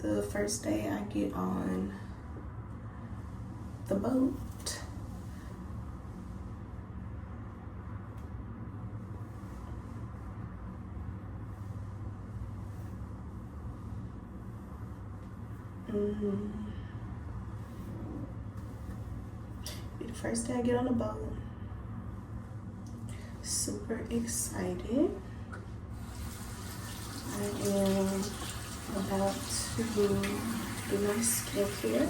the first day I get on the boat. Be the first day I get on the boat. Super excited. I am about to do my skincare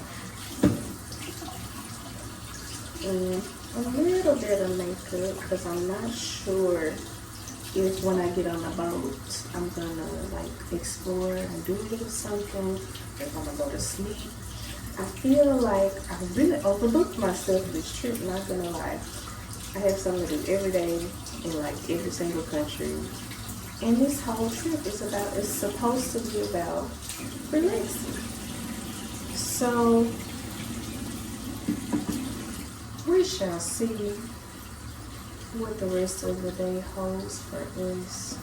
and a little bit of makeup because I'm not sure if when I get on the boat I'm gonna like explore and do a little something, if I'm gonna go to sleep. I feel like I really overbooked myself this trip, not gonna lie. I have something to do every day in like every single country. And this whole trip is it's supposed to be about relaxing. So we shall see what the rest of the day holds for us.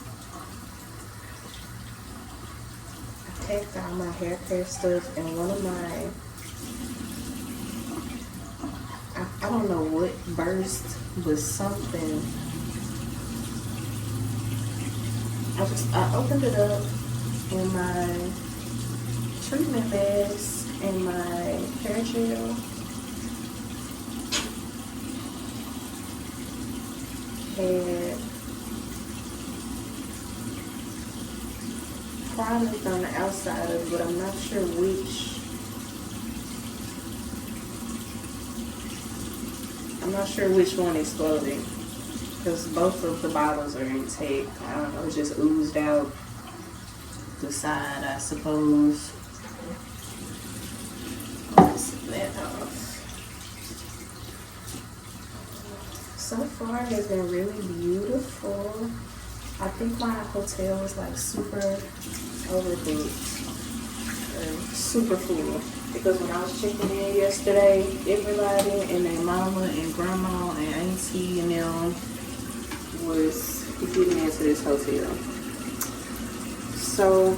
I packed all my hair care stuff and one of my, I don't know what burst, but something. I opened it up and my treatment bags and my hair gel had product on the outside of it, but I'm not sure which. I'm not sure which one exploded because both of the bottles are intact. I don't know, it just oozed out the side, I suppose. Let's take that off. So far it has been really beautiful. I think my hotel was like super overbooked, super full. Because when I was checking in yesterday, everybody and their mama and grandma and auntie and them was getting into this hotel. So,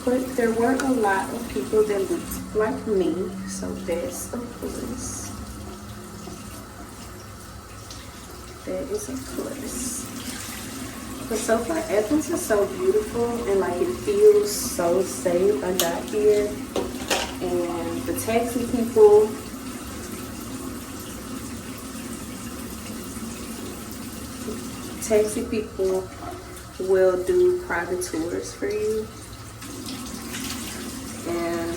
but there were a lot of people that looked like me, so that's a plus. That is a plus. But so far, Athens is so beautiful and like it feels so safe. I got here and the taxi people, will do private tours for you. And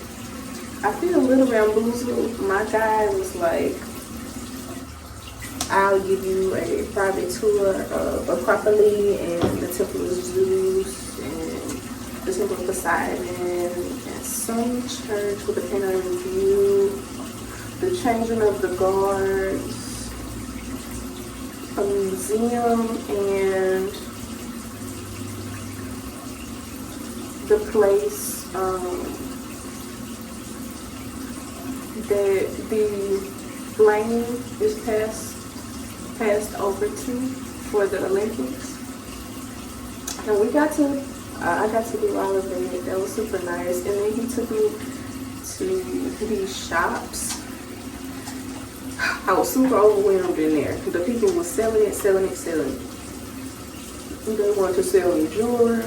I feel a little bamboozled. My guy was like, I'll give you a private tour of Acropolis and the Temple of Zeus and the Temple of Poseidon and some church with a panoramic view, the changing of the guards, a museum, and the place that the flame is passed over to for the Olympics. And we got to, I got to do all of that. That was super nice. And then he took me to these shops. I was super overwhelmed in there. The people were selling it. They wanted to sell me jewelry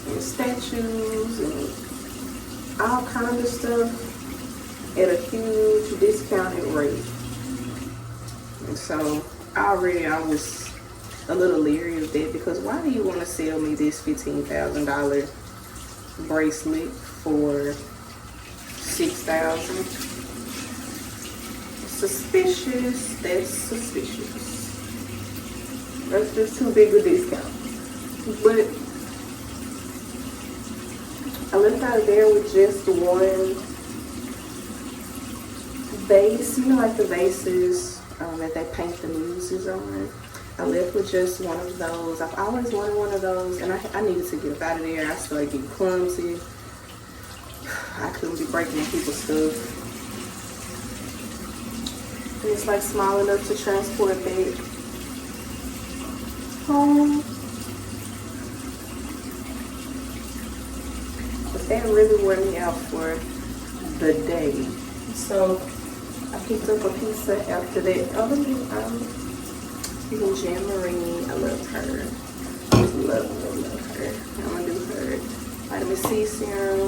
and statues and all kinds of stuff at a huge discounted rate. And so I was a little leery of that because why do you want to sell me this $15,000 bracelet for $6,000? Suspicious. That's suspicious. That's just too big a discount. But I left out of there with just one vase. You know, like the vases that they paint the muses on. I left with just one of those. I've always wanted one of those, and I needed to get up out of there. I started getting clumsy. I couldn't be breaking people's stuff. And it's like small enough to transport back home. that really wore me out for the day. So I picked up a pizza after that. Even Jean Marie, I love her. Just love her. I'm gonna do her vitamin C serum.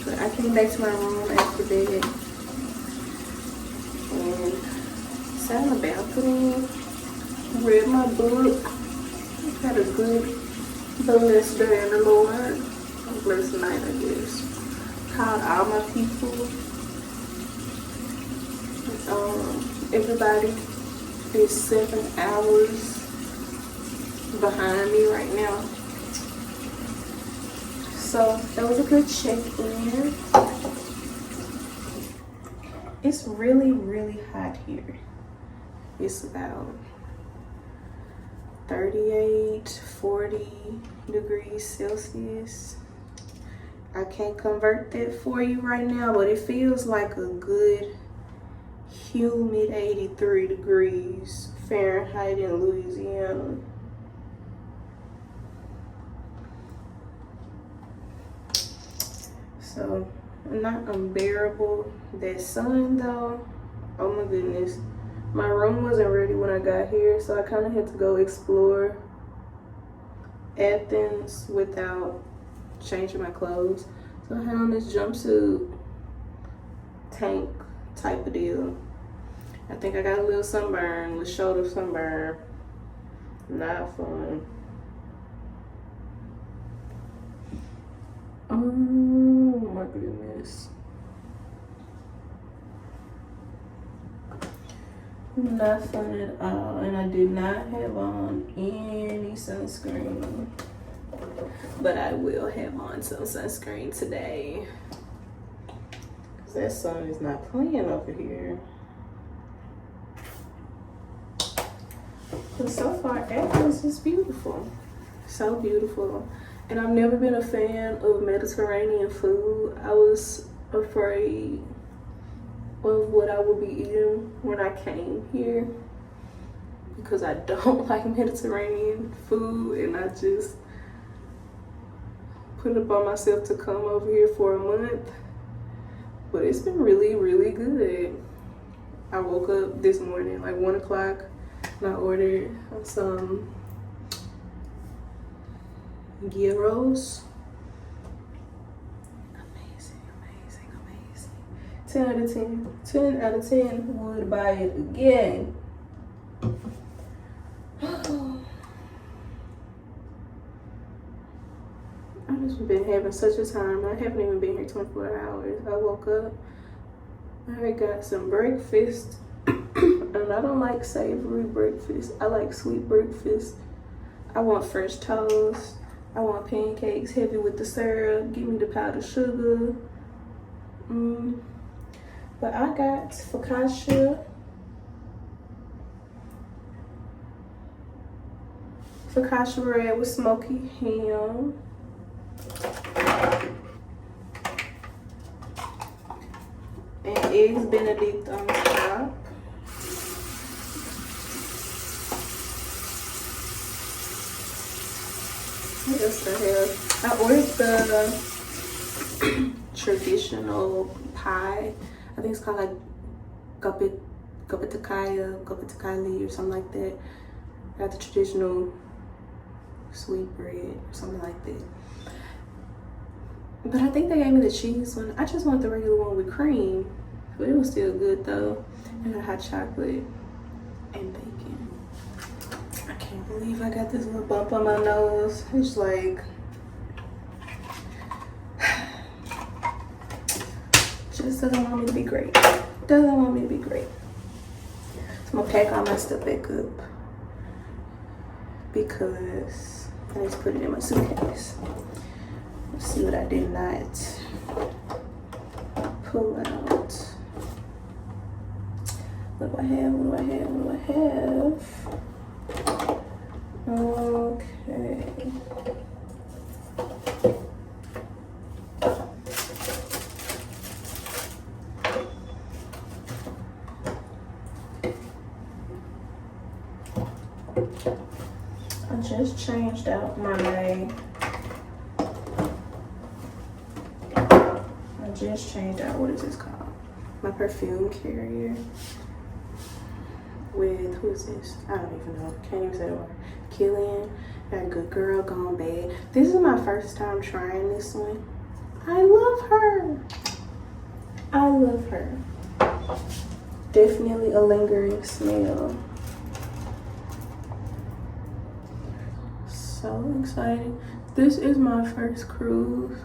But I came back to my room after that and sat on the balcony, read my book, had a good blessed day in the Lord. A blessed night, I guess. Called all my people. Everybody is 7 hours behind me right now. So that was a good check-in. It's really, really hot here. It's about 38, 40 degrees Celsius. I can't convert that for you right now, but it feels like a good humid 83 degrees Fahrenheit in Louisiana. So not unbearable. That sun though, oh my goodness. My room wasn't ready when I got here, so I kind of had to go explore Athens without changing my clothes. So I had on this jumpsuit tank type of deal. I think I got a little sunburn, with shoulder sunburn. Not fun. Oh my goodness. Not fun at all. And I did not have on any sunscreen. But I will have on some sunscreen today. Cause that sun is not playing over here. But so far, Athens is beautiful. So beautiful. And I've never been a fan of Mediterranean food. I was afraid of what I would be eating when I came here, because I don't like Mediterranean food, and I just put it upon myself to come over here for a month. But it's been really, really good. I woke up this morning like 1 o'clock and I ordered some gyros. Amazing, amazing, amazing. 10 out of 10. 10 out of 10 would buy it again. I've just been having such a time. I haven't even been here 24 hours. I woke up, I got some breakfast, and I don't like savory breakfast. I like sweet breakfast. I want fresh toast. I want pancakes heavy with the syrup. Give me the powdered sugar. But I got focaccia. Focaccia bread with smoky ham. And eggs Benedict on top. What else I have? I ordered the traditional pie. I think it's called like gopatakaya or something like that. I got the traditional sweet bread or something like that. But I think they gave me the cheese one. I just want the regular one with cream. But it was still good though. And the hot chocolate and bacon. I can't believe I got this little bump on my nose. It's like, just doesn't want me to be great. Doesn't want me to be great. So I'm gonna pack all my stuff back up because I need to put it in my suitcase. Let's see what I did not pull out. What do I have? What do I have? What do I have? Okay. I just changed out my I just changed out, what is this called? My perfume carrier with, who is this? I don't even know, can't even say the word. Killian, got Good Girl Gone Bad. This is my first time trying this one. I love her. I love her. Definitely a lingering smell. So excited. This is my first cruise.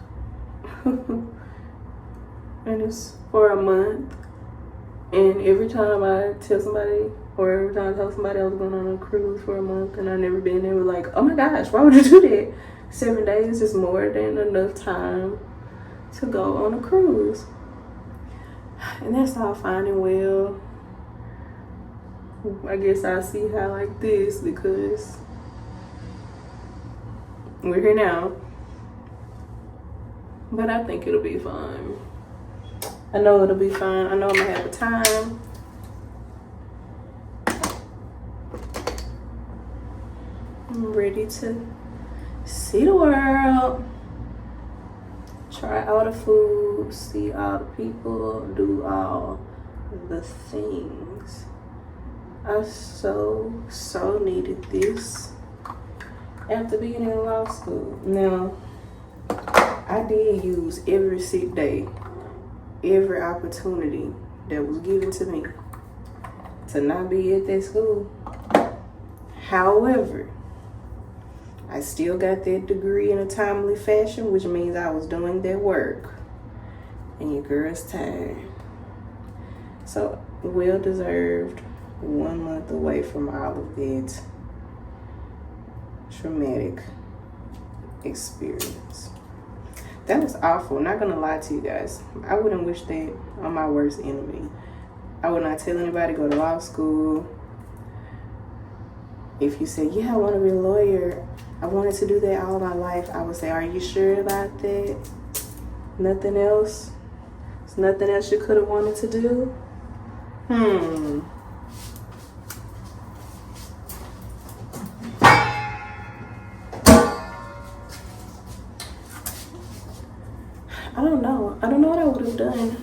And it's for a month. And every time I tell somebody, or every time I tell somebody I was going on a cruise for a month and I've never been, they were like, oh my gosh, why would you do that? 7 days is more than enough time to go on a cruise. And that's all fine and well. I guess I see how like this because we're here now. But I think it'll be fun. I know it'll be fun. I know I'm gonna have a time. I'm ready to see the world. Try all the food, see all the people, do all the things. I so needed this after being in law school. Now, I did use every sick day, every opportunity that was given to me to not be at that school. However, I still got that degree in a timely fashion, which means I was doing that work in your girl's time. So, well deserved 1 month away from all of that traumatic experience. That was awful. Not gonna lie to you guys. I wouldn't wish that on my worst enemy. I would not tell anybody to go to law school. If you say, yeah, I want to be a lawyer, I wanted to do that all my life, I would say, are you sure about that? Nothing else? There's nothing else you could have wanted to do? I don't know. I don't know what I would have done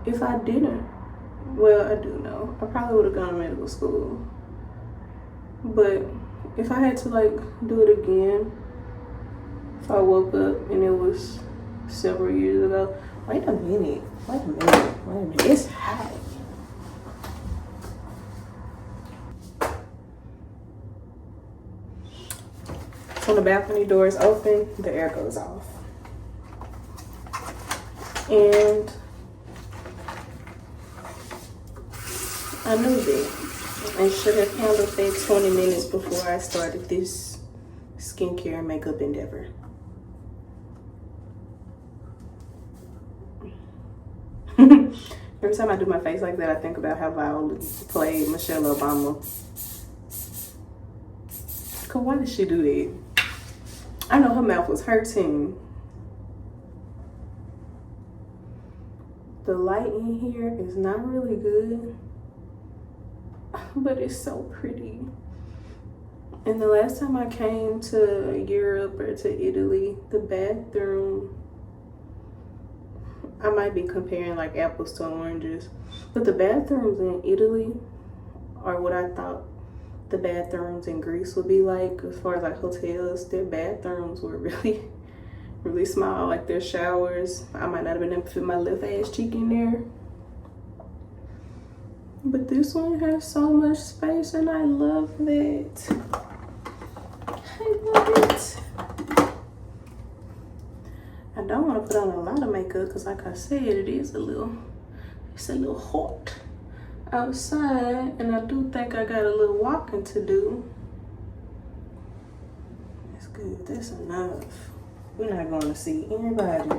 if I didn't. Well, I do know. I probably would have gone to medical school. But if I had to like do it again, if I woke up and it was several years ago, wait a minute, it's hot. When the balcony door is open, the air goes off. And I knew that. I should have handled that 20 minutes before I started this skincare and makeup endeavor. Every time I do my face like that, I think about how Viola played Michelle Obama. Cause why did she do that? I know her mouth was hurting. The light in here is not really good, but it's so pretty. And the last time I came to Europe or to Italy, the bathroom, I might be comparing like apples to oranges, but the bathrooms in Italy are what I thought the bathrooms in Greece would be like. As far as like hotels, their bathrooms were really small, like their showers. I might not have been able to fit my left ass cheek in there. But this one has so much space and I love that. I love it. I don't want to put on a lot of makeup because like I said, it's a little hot outside and I do think I got a little walking to do. That's good, that's enough. We're not going to see anybody.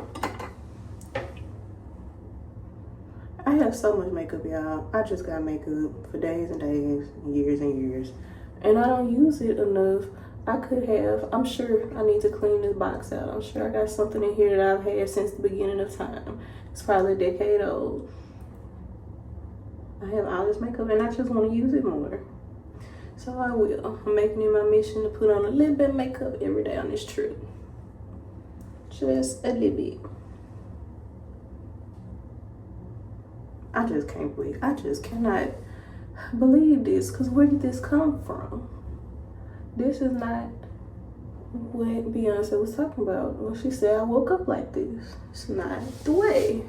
I have so much makeup, y'all. I just got makeup for days and days, years and years. And I don't use it enough. I could have. I'm sure I need to clean this box out. I'm sure I got something in here that I've had since the beginning of time. It's probably a decade old. I have all this makeup and I just want to use it more. So I will. I'm making it my mission to put on a little bit of makeup every day on this trip. Just a little bit. I just can't believe, I just cannot believe this, because where did this come from? This is not what Beyonce was talking about when she said I woke up like this. It's not the way.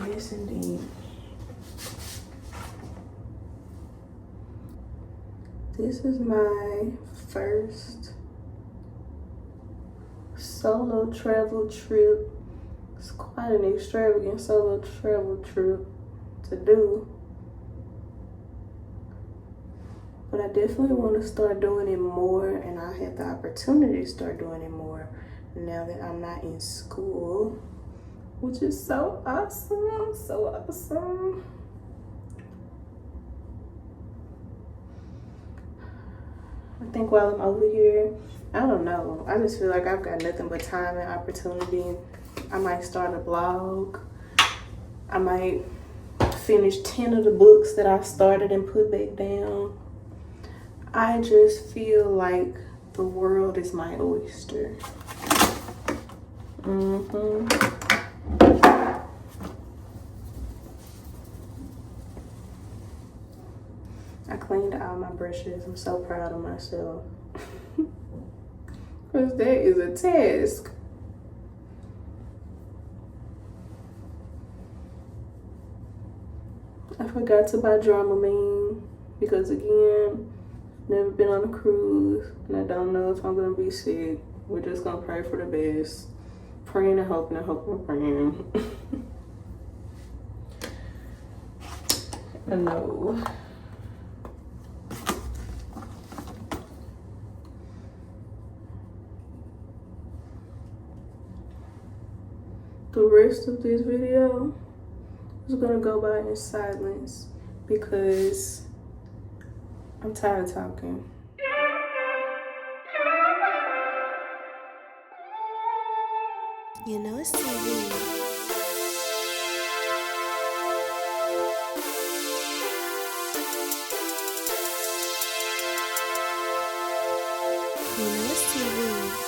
Yes, indeed. This is my first solo travel trip. It's quite an extravagant solo travel trip to do. But I definitely want to start doing it more, and I have the opportunity to start doing it more now that I'm not in school, which is so awesome, so awesome. I think while I'm over here, I don't know, I just feel like I've got nothing but time and opportunity. I might start a blog. I might finish 10 of the books that I started and put back down. I just feel like the world is my oyster. I cleaned out my brushes. I'm so proud of myself. Because that is a task. I forgot to buy Dramamine because, again, never been on a cruise and I don't know if I'm gonna be sick. We're just gonna pray for the best. Praying and hoping and praying. I know. The rest of this video is gonna go by in silence because I'm tired of talking. You know it's TV. You know it's TV.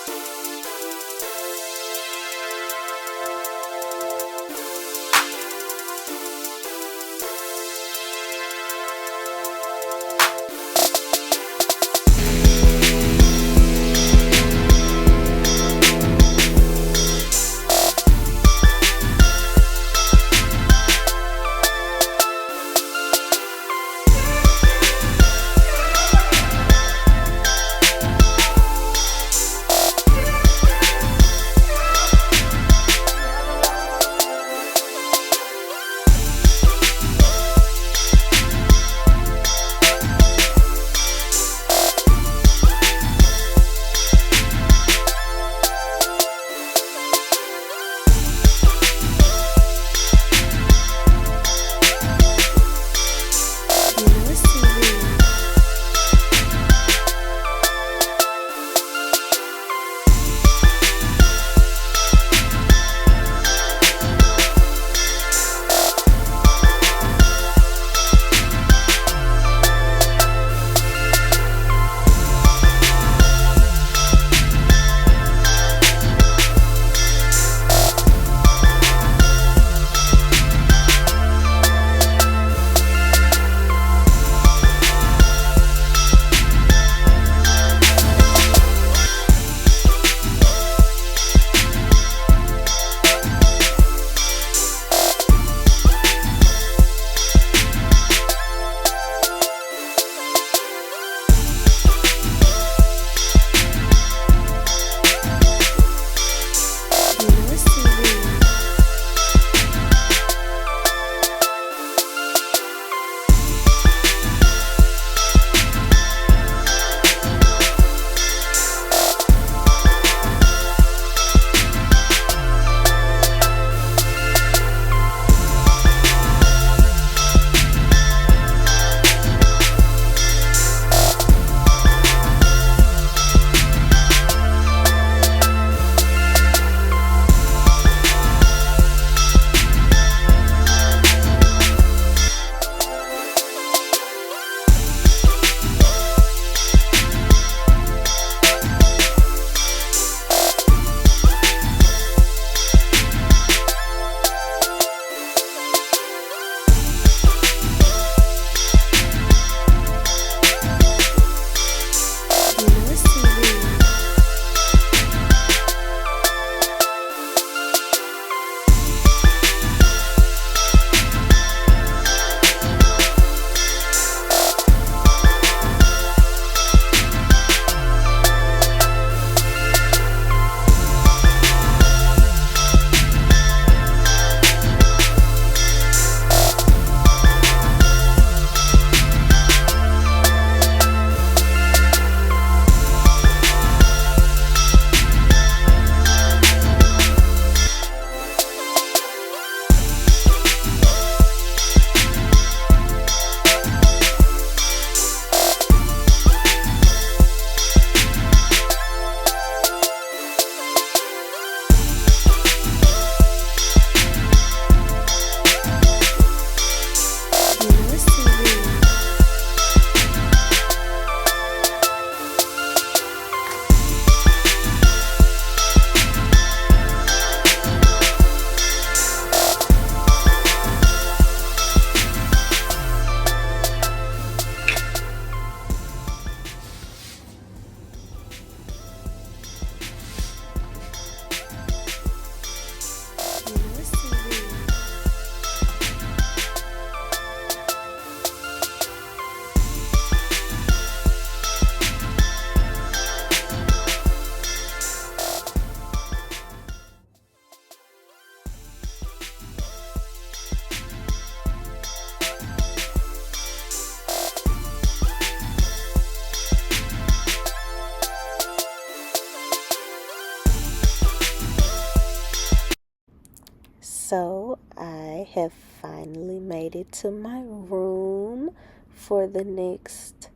have finally made it to my room for the next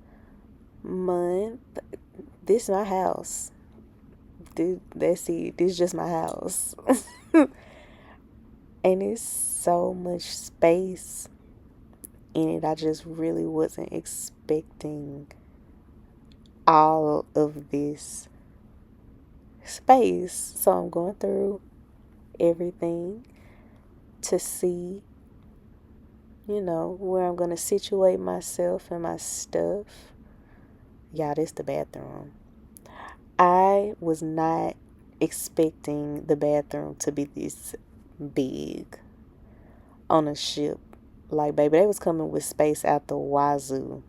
month. This is my house. That's it. This is just my house. And it's so much space in it. I just really wasn't expecting all of this space. So I'm going through everything to see, where I'm going to situate myself and my stuff. Yeah, this is the bathroom. I was not expecting the bathroom to be this big on a ship. Like, baby, they was coming with space out the wazoo.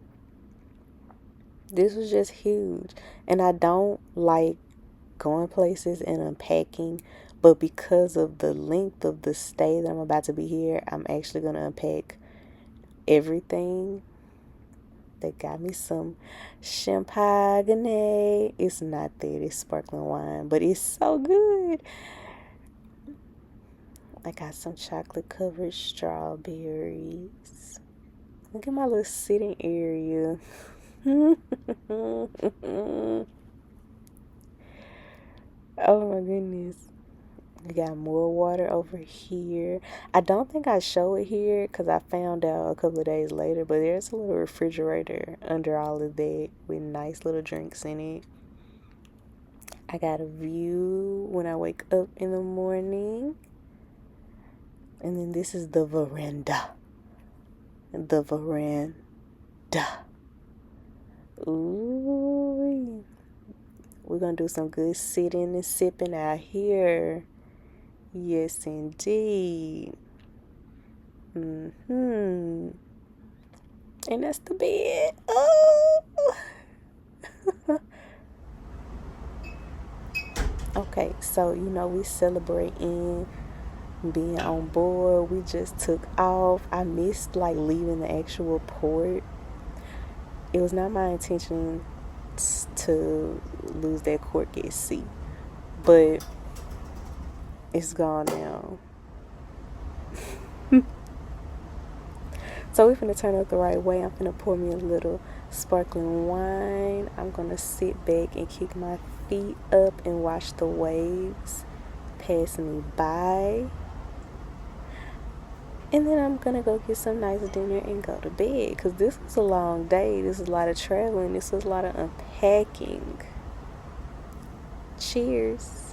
This was just huge. And I don't like going places and unpacking, but because of the length of the stay that I'm about to be here, I'm actually going to unpack everything. They got me some champagne. It's not that, it's sparkling wine, but it's so good. I got some chocolate covered strawberries. Look at my little sitting area. Oh my goodness. We got more water over here. I don't think I show it here because I found out a couple of days later, but there's a little refrigerator under all of that with nice little drinks in it. I got a view when I wake up in the morning. And then this is the veranda. The veranda. Ooh. We're going to do some good sitting and sipping out here. Yes, indeed. And that's the bed. Oh. Okay, so, we celebrating being on board. We just took off. I missed, leaving the actual port. It was not my intention to lose that cork at sea, but it's gone now. So we're finna turn up the right way. I'm finna pour me a little sparkling wine. I'm gonna sit back and kick my feet up and watch the waves pass me by. And then I'm gonna go get some nice dinner and go to bed, because this was a long day. This was a lot of traveling. This was a lot of unpacking. Cheers.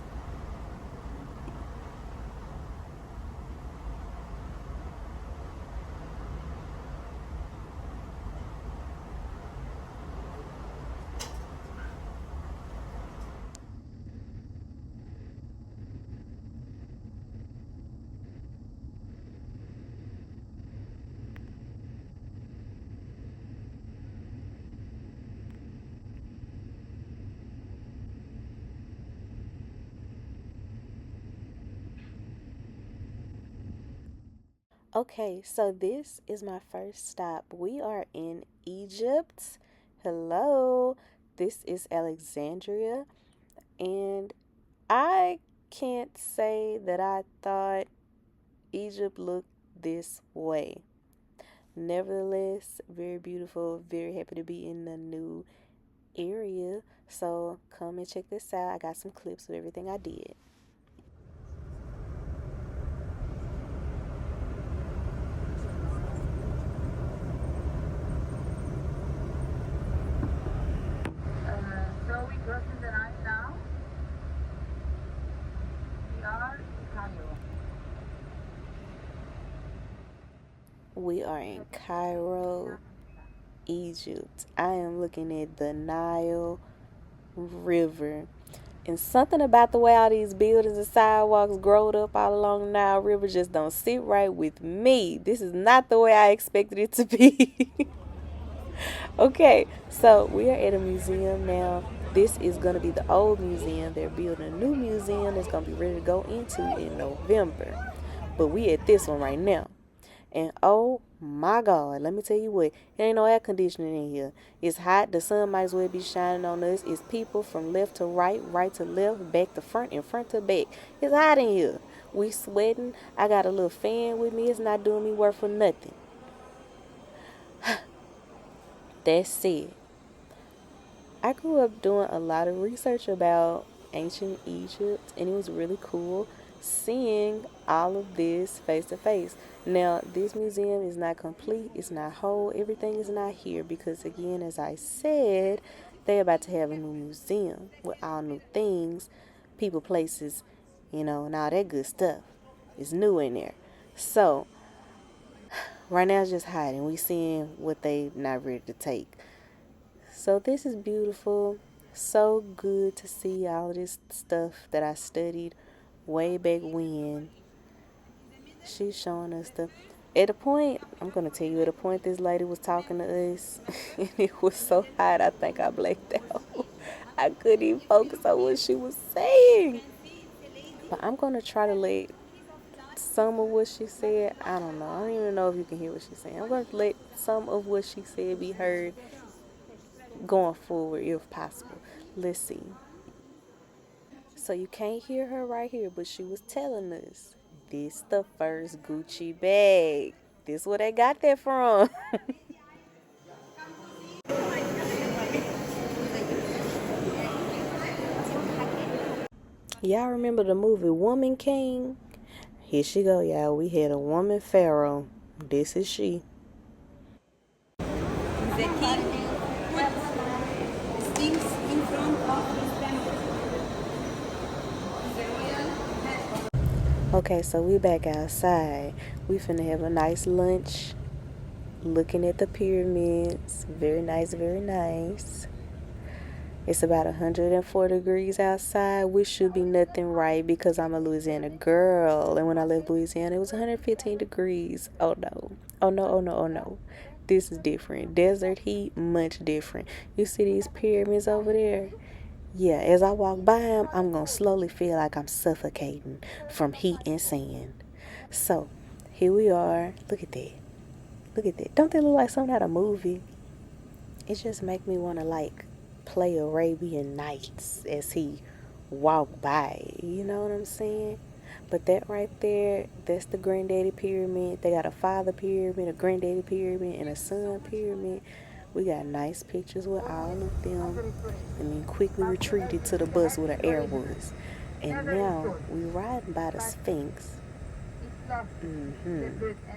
Okay, so this is my first stop. We are in Egypt. Hello, this is Alexandria, and I can't say that I thought Egypt looked this way. Nevertheless, very beautiful, very happy to be in the new area. So come and check this out. I got some clips of everything I did. So we crossing the Nile now. We are in Cairo. We are in Cairo, Egypt. I am looking at the Nile River. And something about the way all these buildings and sidewalks growed up all along the Nile River just don't sit right with me. This is not the way I expected it to be. Okay, so we are at a museum now. This is going to be the old museum. They're building a new museum that's going to be ready to go into in November. But we at this one right now. And oh my God, let me tell you what, there ain't no air conditioning in here. It's hot. The sun might as well be shining on us. It's people from left to right, right to left, back to front, and front to back. It's hot in here. We sweating. I got a little fan with me. It's not doing me work for nothing. That's it. I grew up doing a lot of research about ancient Egypt, and it was really cool seeing all of this face to face. Now, this museum is not complete, it's not whole, everything is not here because, again, as I said, they're about to have a new museum with all new things, people, places, and all that good stuff. It's new in there. So, right now it's just hiding. We seeing what they not ready to take. So this is beautiful. So good to see all of this stuff that I studied way back when. She's showing us the. At a point, I'm going to tell you, at a point this lady was talking to us, and it was so hot, I think I blacked out. I couldn't even focus on what she was saying. But I'm going to try to let some of what she said, I don't know. I don't even know if you can hear what she's saying. I'm going to let some of what she said be heard going forward if possible. Let's see. So you can't hear her right here, but she was telling us this the first Gucci bag. This where they got that from. Y'all remember the movie Woman King? Here she go, y'all. We had a woman pharaoh. This is she. The king put things in front of his temple. The royal head. Okay, so we back outside. We finna have a nice lunch. Looking at the pyramids. Very nice, very nice. It's about 104 degrees outside, which should be nothing right because I'm a Louisiana girl. And when I left Louisiana, it was 115 degrees. Oh no. Oh no, oh no, oh no. This is different. Desert heat, much different. You see these pyramids over there? Yeah, as I walk by them, I'm going to slowly feel like I'm suffocating from heat and sand. So, here we are. Look at that. Look at that. Don't they look like something out of a movie? It just make me want to play Arabian Nights as he walked by. You know what I'm saying? But that right there, that's the granddaddy pyramid. They got a father pyramid, a granddaddy pyramid, and a son pyramid. We got nice pictures with all of them. And then quickly retreated to the bus where the air was. And now we riding by the Sphinx.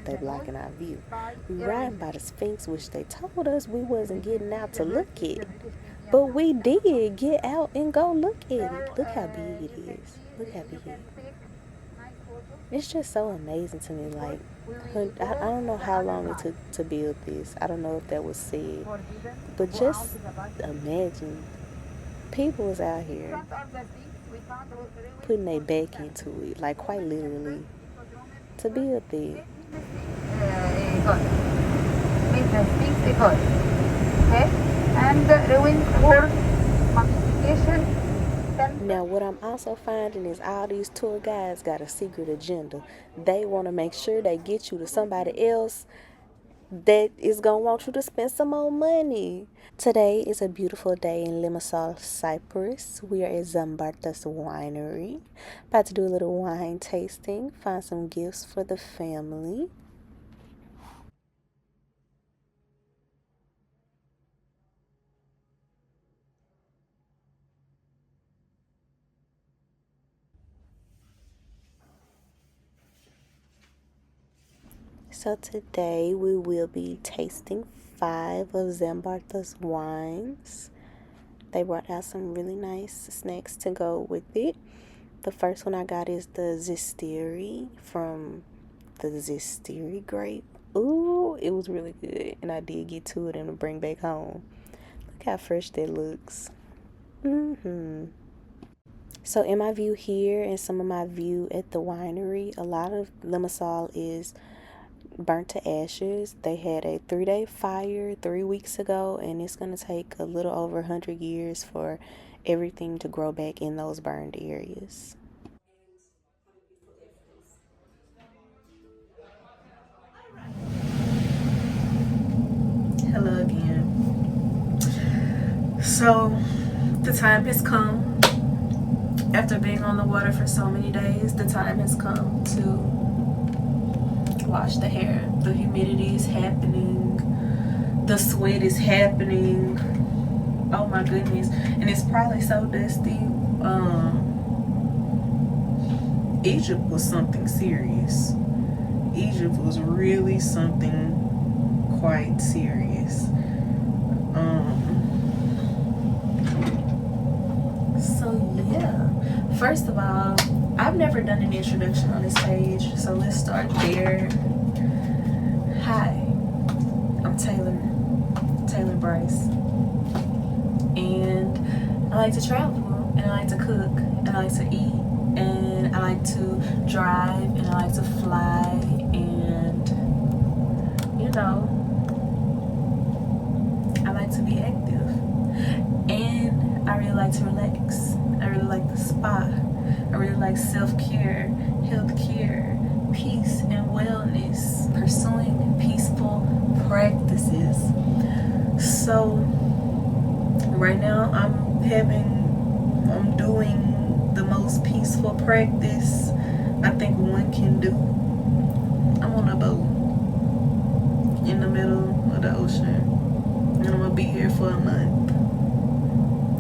They blocking our view. We riding by the Sphinx, which they told us we wasn't getting out to look at. But we did get out and go look at it. Look how big it is. Look how big it is. It's just so amazing to me. I don't know how long it took to build this. I don't know if that was said. But just imagine. People was out here putting their back into it. Like, quite literally. To build it. And the ruins for mummification. Now, what I'm also finding is all these tour guides got a secret agenda. They want to make sure they get you to somebody else that is going to want you to spend some more money. Today is a beautiful day in Limassol, Cyprus. We are at Zambarta's winery. About to do a little wine tasting, find some gifts for the family. So today we will be tasting 5 of Zambarta's wines. They brought out some really nice snacks to go with it. The first one I got is the Zistiri from the Zistiri grape. Ooh, it was really good. And I did get 2 of them to bring back home. Look how fresh that looks. So in my view here and some of my view at the winery, a lot of Limassol is burnt to ashes. They had a 3-day fire 3 weeks ago, and it's going to take a little over 100 years for everything to grow back in those burned areas. Hello again. So the time has come After being on the water for so many days, the time has come to wash the hair. The humidity is happening. The sweat is happening. Oh my goodness. And it's probably so dusty. Egypt was something serious. Egypt was really something quite serious. So yeah. First of all, I've never done an introduction on this page, so let's start there. Hi, I'm Taylor Bryce, and I like to travel, and I like to cook, and I like to eat, and I like to drive, and I like to fly, and you know, I like to be active, and I really like to relax. I really like the spa. I really like self-care, health-care, peace and wellness, pursuing peaceful practices. So right now I'm doing the most peaceful practice I think one can do. I'm on a boat in the middle of the ocean, and I'm gonna be here for a month.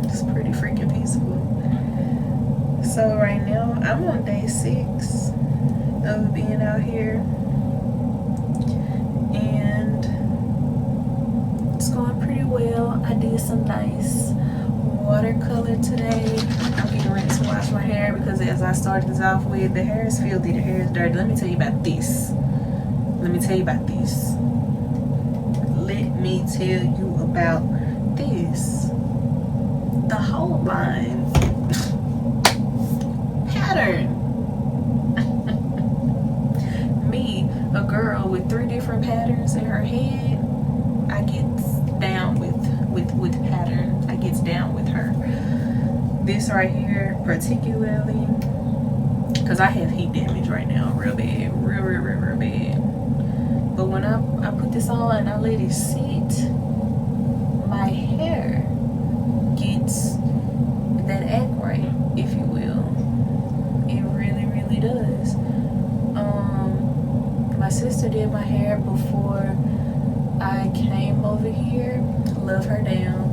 It's pretty freaking peaceful. So right now I'm on day 6 of being out here, and it's going pretty well. I did some nice watercolor today. I'm getting ready to wash my hair because, as I started this off with, the hair is filthy, the hair is dirty. Let me tell you about this. Let me tell you about this. The whole line pattern. Me, a girl with 3 different patterns in her head, I get down with pattern. I gets down with her. This right here particularly, because I have heat damage right now, real bad, real bad. But when I put this on and I let it sit, my hair gets that act right, if you will. It really does. My sister did my hair before I came over here. Love her down.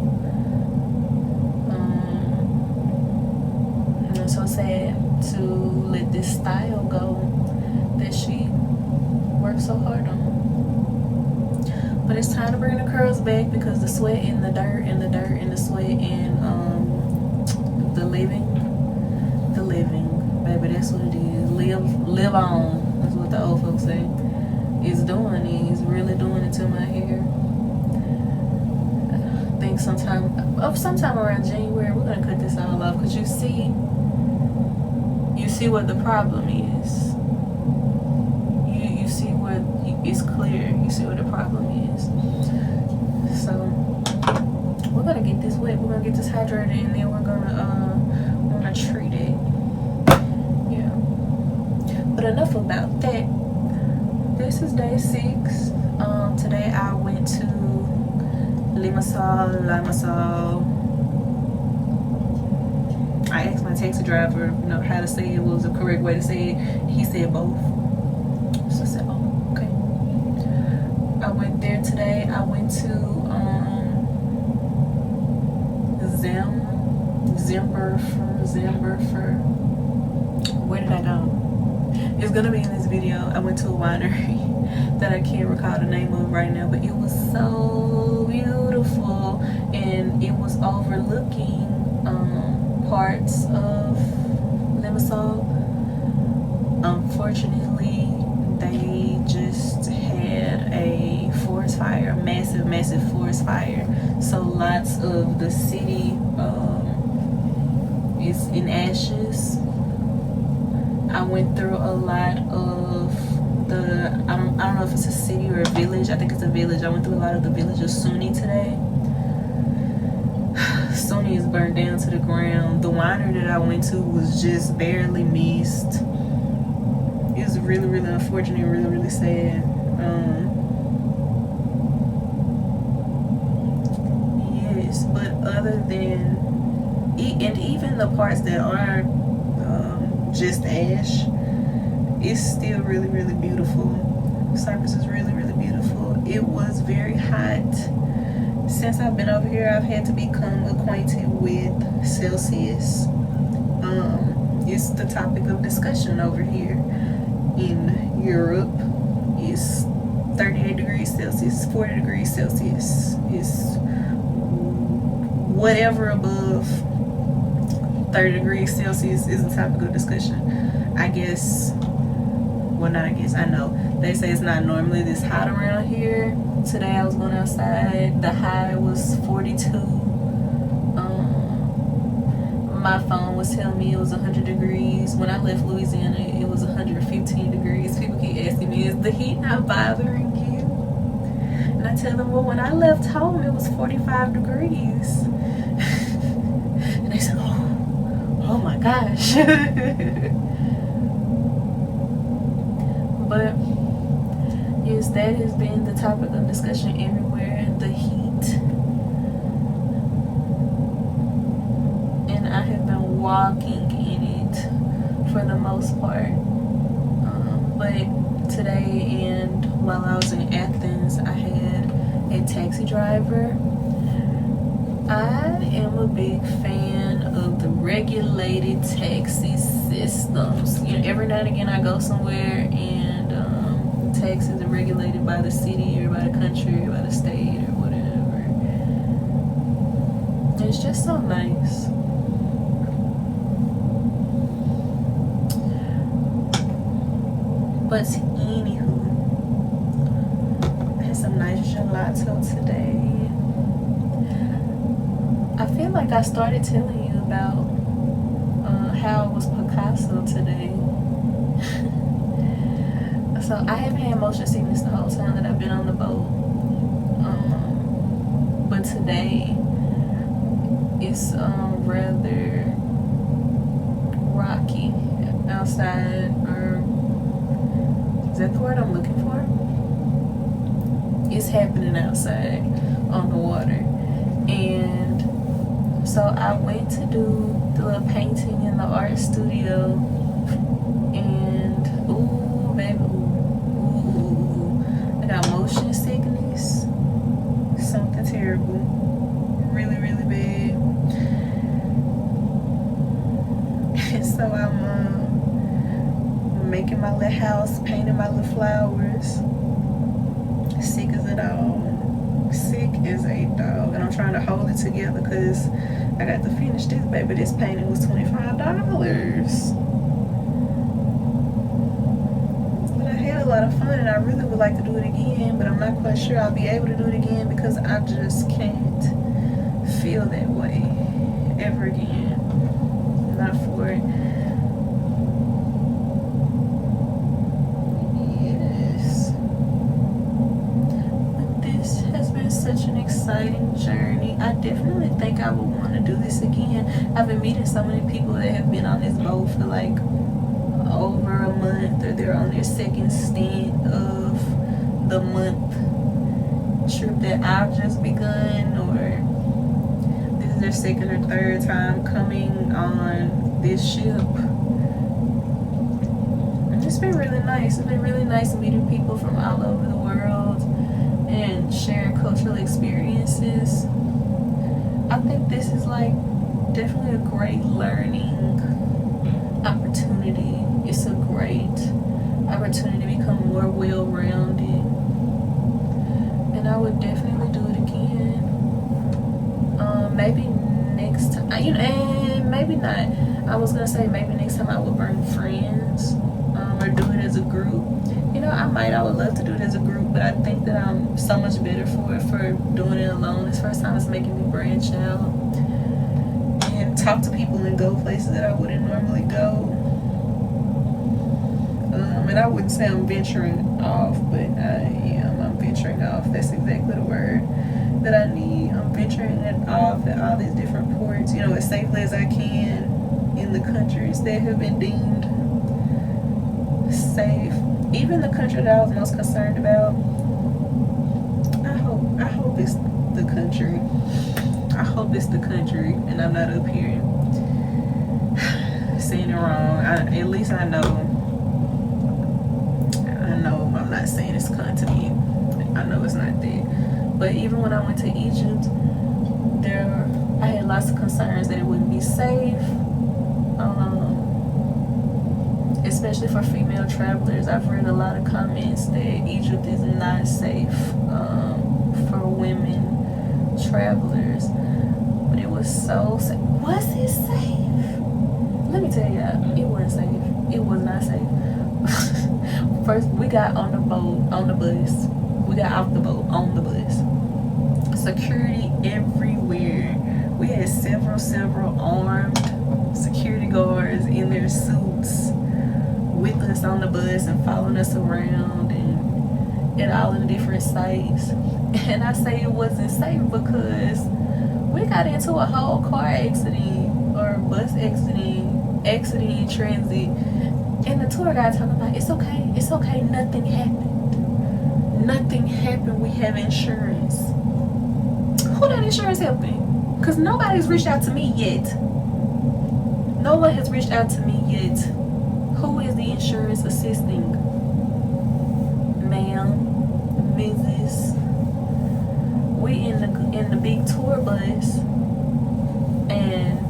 And I'm so sad to let this style go that she worked so hard on. But it's time to bring the curls back because the sweat and the dirt and the dirt and the sweat and the living, baby, that's what it is. Live on. That's what the old folks say. It's doing it. It's really doing it to my hair. I think sometime around January we're gonna cut this all off, because you see what the problem is. You see what it's clear. You see what the problem is. So we're gonna get this wet. We're gonna get this hydrated, and then we're gonna treat it. Yeah. But enough about that. This is day 6. Today I went to Limassol. I asked my taxi driver, how to say it, what was the correct way to say it. He said both. So I said, oh, okay. I went there today. I went to Zimberfer. Where did I go? It's gonna be in this video. I went to a winery that I can't recall the name of right now, but it was so beautiful, and it was overlooking parts of Limassol. Unfortunately, they just had a forest fire, a massive forest fire. So lots of the city is in ashes. I went through a lot of I don't know if it's a city or a village. I think it's a village. I went through a lot of the village of Sunni today. Sunni is burned down to the ground. The winery that I went to was just barely missed. It was really unfortunate, really sad. Yes, but other than, and even the parts that are just ash, it's still really, really beautiful. Cyprus is really, really beautiful. It was very hot. Since I've been over here, I've had to become acquainted with Celsius. It's the topic of discussion over here in Europe. It's 38 degrees Celsius, 40 degrees Celsius. It's whatever above 30 degrees Celsius is the topic of discussion. I guess, well, not I guess, I know. They say it's not normally this hot around here. Today I was going outside, the high was 42. My phone was telling me it was 100 degrees. When I left Louisiana, it was 115 degrees. People keep asking me, is the heat not bothering you? And I tell them, well, when I left home, it was 45 degrees. And they said, oh my gosh. But yes, that has been the topic of discussion everywhere, the heat. And I have been walking in it for the most part. But today and while I was in Athens, I had a taxi driver. I am a big fan of the regulated taxi systems. You know, every now and again I go somewhere and taxis are regulated by the city or by the country or by the state or whatever. And it's just so nice. But anywho, I had some nice gelato today. I feel like I started telling you about how it was Picasso today. So I haven't had motion sickness the whole time that I've been on the boat. But today it's rather rocky outside. Is that the word I'm looking for? It's happening outside on the water. And so I went to do the little painting in the art studio. And ooh, baby, ooh, I got motion sickness. Something terrible. Really, really bad. And so I'm making my little house, painting my little flowers. Sick as a dog. Sick as a dog. And I'm trying to hold it together because I got to finish this, baby. This painting was $25. But I had a lot of fun and I really would like to do it again, but I'm not quite sure I'll be able to do it again because I just can't feel that way ever again. Not for it. Such an exciting journey. I definitely think I would want to do this again. I've been meeting so many people that have been on this boat for like over a month, or they're on their second stint of the month trip that I've just begun, or this is their second or third time coming on this ship. And it's been really nice. It's been really nice meeting people from all over the world and sharing cultural experiences. I think this is like definitely a great learning opportunity. It's a great opportunity to become more well-rounded, and I would definitely do it again. Maybe next time, and maybe not. I was gonna say maybe next time I would bring friends, or do it as a group. I would love to do it as a group, but I think that I'm so much better for doing it alone. This first time it's making me branch out and talk to people and go places that I wouldn't normally go. And I wouldn't say I'm venturing off, but I'm venturing off. That's exactly the word that I need. I'm venturing off at all these different ports, as safely as I can in the countries that have been deemed safe. Even the country that I was most concerned about, I hope it's the country. I hope it's the country and I'm not up here saying it wrong. At least I know I'm not saying it's continent. I know it's not that. But even when I went to Egypt, I had lots of concerns that it wouldn't be safe, especially for female travelers. I've read a lot of comments that Egypt is not safe for women travelers. But it was so safe. Was it safe? Let me tell you, it wasn't safe. It was not safe. First, we got on the bus. We got off the boat, on the bus. Security everywhere. We had several armed security guards in their suits with us on the bus and following us around and at all of the different sites. And I say it wasn't safe because we got into a whole car accident or bus accident in transit, and the tour guide talking about it's okay, nothing happened, we have insurance. Who that insurance helping? Because nobody's reached out to me yet. No one has reached out to me yet. Who is the insurance assisting? Ma'am, Mrs. We in the big tour bus, and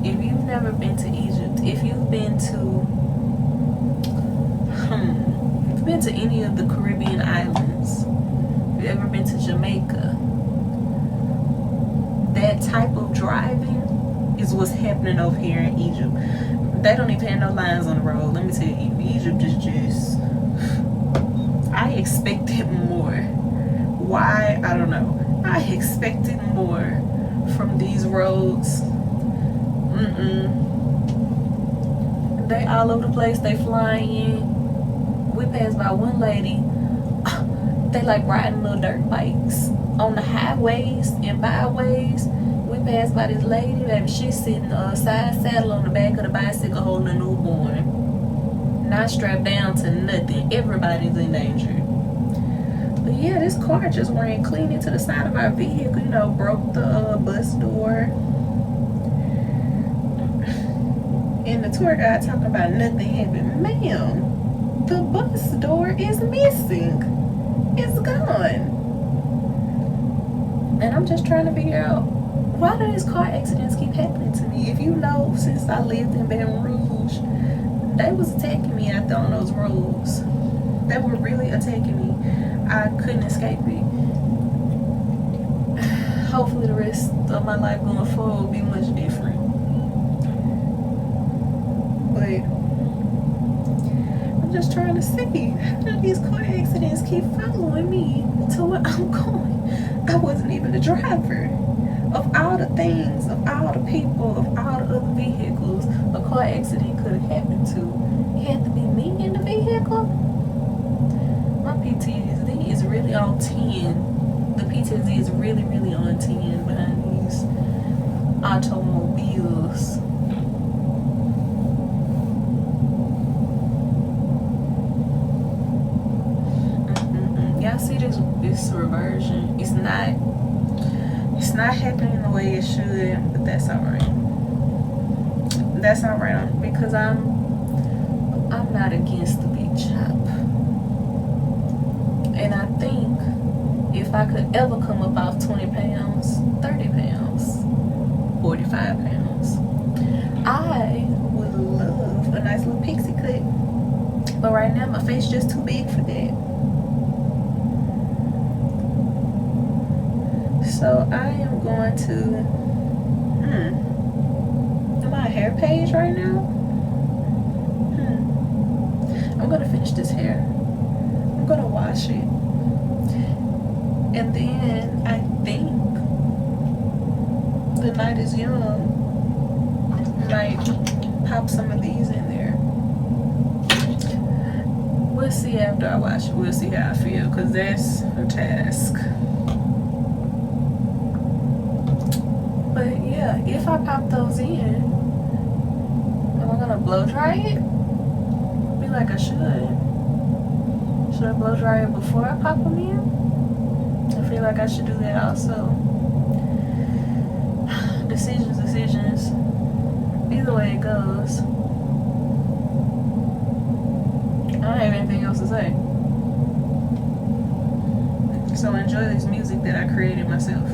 if you've never been to Egypt, if you've been to any of the Caribbean islands, if you've ever been to Jamaica, that type of driving is what's happening over here in Egypt. They don't even have no lines on the road. Let me tell you, Egypt is just, I expected more. Why? I don't know. I expected more from these roads. They all over the place. They flying. We passed by one lady. They like riding little dirt bikes on the highways and byways. We passed by this lady, baby. She's sitting side saddle on the back of the bicycle holding a newborn. Not strapped down to nothing. Everybody's in danger. But yeah, this car just ran clean into the side of our vehicle. You know, broke the bus door. And the tour guide talking about nothing happened. Ma'am, the bus door is missing. It's gone. And I'm just trying to figure out, why do these car accidents keep happening to me? If you know, since I lived in Baton Rouge, they was attacking me out there on those roads. They were really attacking me. I couldn't escape it. Hopefully the rest of my life going forward will be much different. But I'm just trying to see, how do these car accidents keep following me to where I'm going? I wasn't even the driver. Of all the things, of all the people, of all the other vehicles a car accident could have happened to, it had to be me in the vehicle? My PTSD is really on 10. The PTSD is really, really on 10 behind these automobiles. Y'all see this reversion? It's not happening the way it should, but that's alright. That's alright, because I'm not against the big chop. And I think if I could ever come up off 20 pounds, 30 pounds, 45 pounds, I would love a nice little pixie cut. But right now my face just too big for that. So I am going to, am I a hair page right now? I'm going to finish this hair. I'm going to wash it. And then I think the night is young. Might pop some of these in there. We'll see after I wash it. We'll see how I feel, because that's a task. But yeah, if I pop those in, am I gonna blow dry it? Be like I should. Should I blow dry it before I pop them in? I feel like I should do that also. The decisions. Either way it goes. I don't have anything else to say. So enjoy this music that I created myself.